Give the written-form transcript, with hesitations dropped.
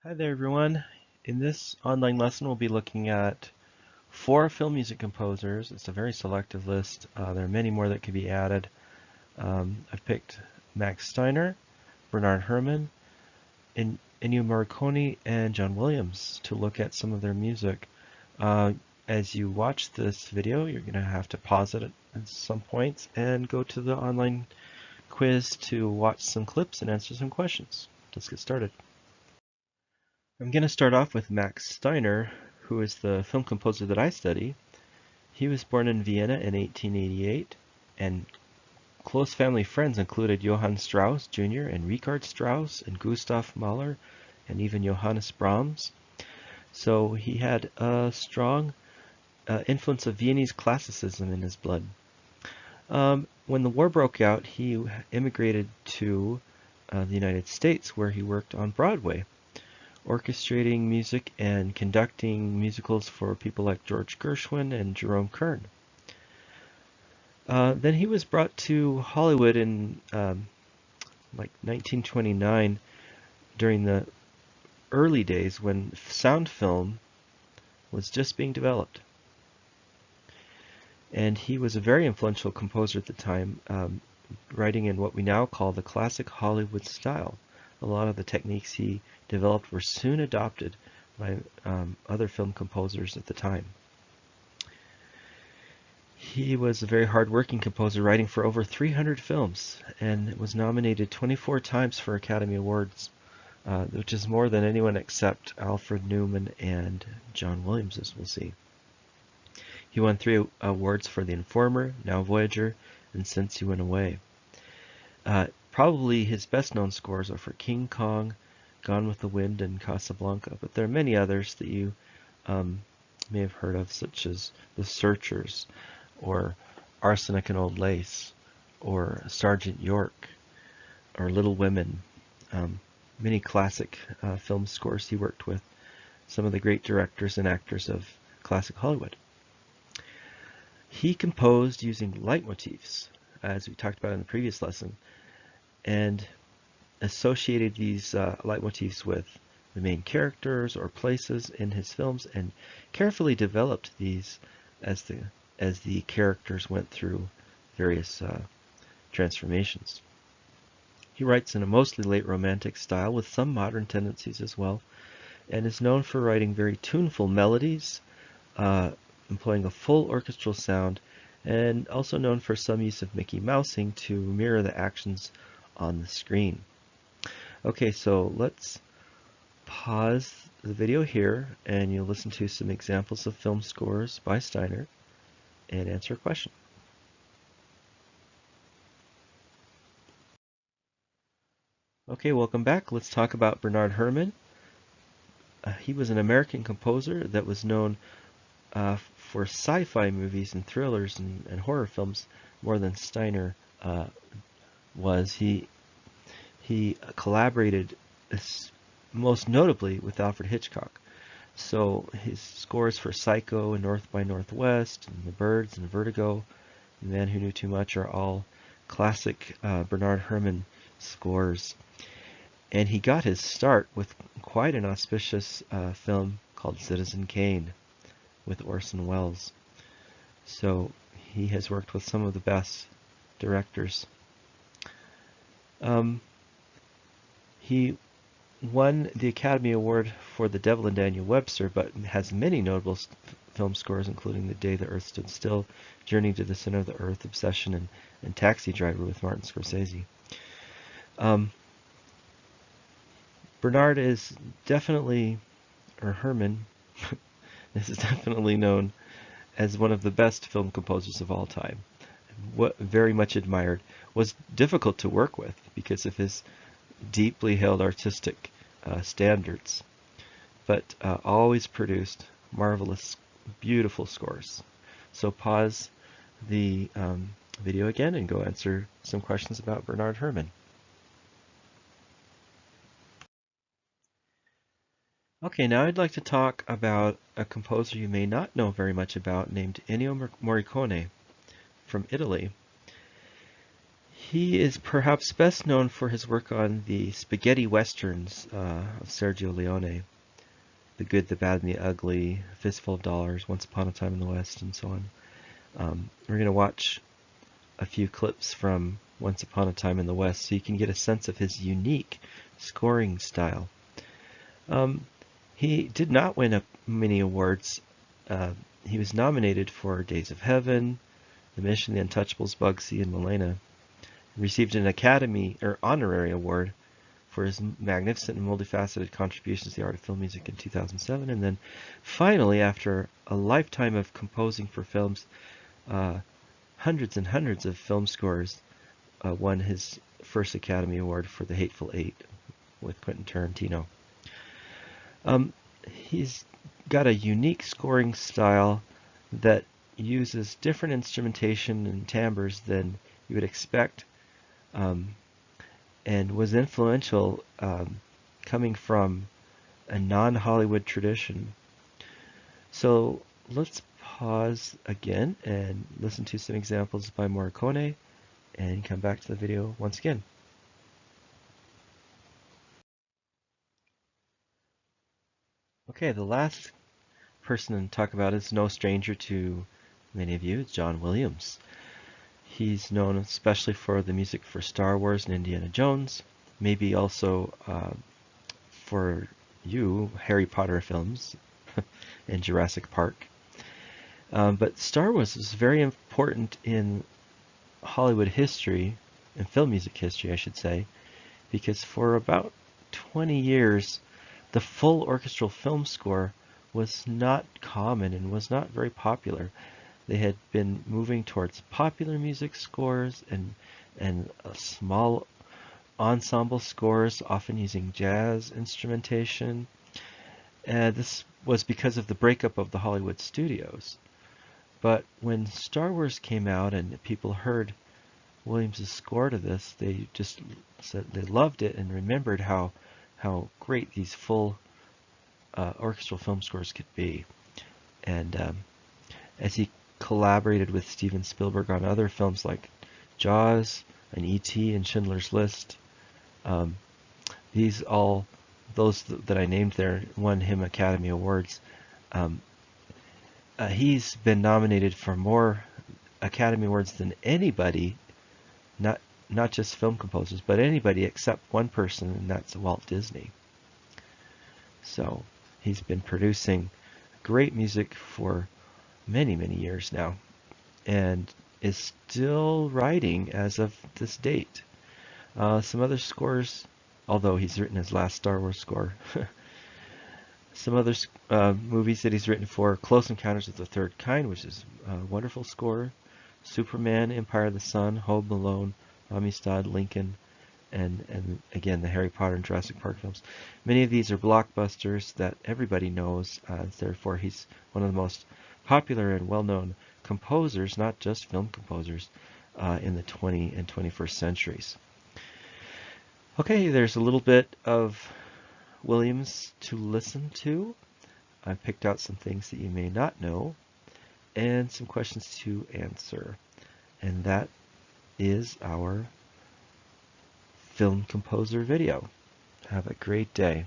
Hi there everyone. In this online lesson we'll be looking at 4 film music composers. It's a very selective list. There are many more that could be added. I've picked Max Steiner, Bernard Herrmann, Ennio Morricone, and John Williams to look at some of their music. As you watch this video, you're going to have to pause it at some points and go to the online quiz to watch some clips and answer some questions. Let's get started. I'm going to start off with Max Steiner, who is the film composer that I study. He was born in Vienna in 1888, and close family friends included Johann Strauss Jr. and Richard Strauss and Gustav Mahler and even Johannes Brahms. So he had a strong influence of Viennese classicism in his blood. When the war broke out, he immigrated to the United States, where he worked on Broadway, orchestrating music and conducting musicals for people like George Gershwin and Jerome Kern. Then he was brought to Hollywood in like 1929 during the early days when sound film was just being developed. And he was a very influential composer at the time, writing in what we now call the classic Hollywood style. A lot of the techniques he developed were soon adopted by other film composers at the time. He was a very hard-working composer, writing for over 300 films, and was nominated 24 times for Academy Awards, which is more than anyone except Alfred Newman and John Williams, as we'll see. He won 3 awards for The Informer, Now Voyager, and Since You Went Away. Probably his best-known scores are for King Kong, Gone with the Wind, and Casablanca, but there are many others that you may have heard of, such as The Searchers, or Arsenic and Old Lace, or Sergeant York, or Little Women. Many classic film scores he worked with, some of the great directors and actors of classic Hollywood. He composed using leitmotifs, as we talked about in the previous lesson, and associated these leitmotifs with the main characters or places in his films, and carefully developed these as the characters went through various transformations. He writes in a mostly late Romantic style with some modern tendencies as well, and is known for writing very tuneful melodies, employing a full orchestral sound, and also known for some use of Mickey Mousing to mirror the actions on the screen. Okay, so let's pause the video here and you'll listen to some examples of film scores by Steiner and answer a question. Okay, welcome back. Let's talk about Bernard Herrmann. He was an American composer that was known for sci-fi movies and thrillers and horror films more than Steiner was. He collaborated most notably with Alfred Hitchcock. So his scores for Psycho and North by Northwest and The Birds and Vertigo, The Man Who Knew Too Much are all classic Bernard Herrmann scores. And he got his start with quite an auspicious film called Citizen Kane with Orson Welles. So he has worked with some of the best directors. He won the Academy Award for The Devil and Daniel Webster, but has many notable film scores, including The Day the Earth Stood Still, Journey to the Center of the Earth, Obsession, and Taxi Driver with Martin Scorsese. Bernard is definitely, or Herrmann, is definitely known as one of the best film composers of all time. Very much admired. Was difficult to work with because of his deeply held artistic standards, but always produced marvelous, beautiful scores. So pause the video again and go answer some questions about Bernard Herrmann. Okay, now I'd like to talk about a composer you may not know very much about named Ennio Morricone from Italy. He is perhaps best known for his work on the spaghetti westerns of Sergio Leone, The Good, the Bad, and the Ugly, Fistful of Dollars, Once Upon a Time in the West, and so on. We're going to watch a few clips from Once Upon a Time in the West so you can get a sense of his unique scoring style. He did not win many awards. He was nominated for Days of Heaven, The Mission, The Untouchables, Bugsy, and Milena. He received an Academy or honorary award for his magnificent and multifaceted contributions to the art of film music in 2007. And then finally, after a lifetime of composing for films, hundreds and hundreds of film scores, won his first Academy Award for The Hateful Eight with Quentin Tarantino. He's got a unique scoring style that uses different instrumentation and timbres than you would expect, and was influential coming from a non-Hollywood tradition. So let's pause again and listen to some examples by Morricone and come back to the video once again. Okay, the last person to talk about is no stranger to many of you. It's John Williams. He's known especially for the music for Star Wars and Indiana Jones, maybe also for you, Harry Potter films and Jurassic Park. But Star Wars is very important in Hollywood history, in film music history, I should say, because for about 20 years, the full orchestral film score was not common and was not very popular. They had been moving towards popular music scores and small ensemble scores, often using jazz instrumentation. And this was because of the breakup of the Hollywood studios. But when Star Wars came out and people heard Williams' score to this, they just said they loved it and remembered how great these full orchestral film scores could be. And as he collaborated with Steven Spielberg on other films like Jaws and E.T. and Schindler's List, those that I named there won him Academy Awards. He's been nominated for more Academy Awards than anybody, not just film composers, but anybody except one person, and that's Walt Disney. So he's been producing great music for many, many years now, and is still writing as of this date. Some other scores, although he's written his last Star Wars score. Some other movies that he's written for: Close Encounters of the Third Kind, which is a wonderful score, Superman, Empire of the Sun, Home Alone, Amistad, Lincoln, and again the Harry Potter and Jurassic Park films. Many of these are blockbusters that everybody knows, therefore he's one of the most popular and well-known composers, not just film composers, in the 20th and 21st centuries. Okay, there's a little bit of Williams to listen to. I picked out some things that you may not know and some questions to answer. And that is our film composer video. Have a great day.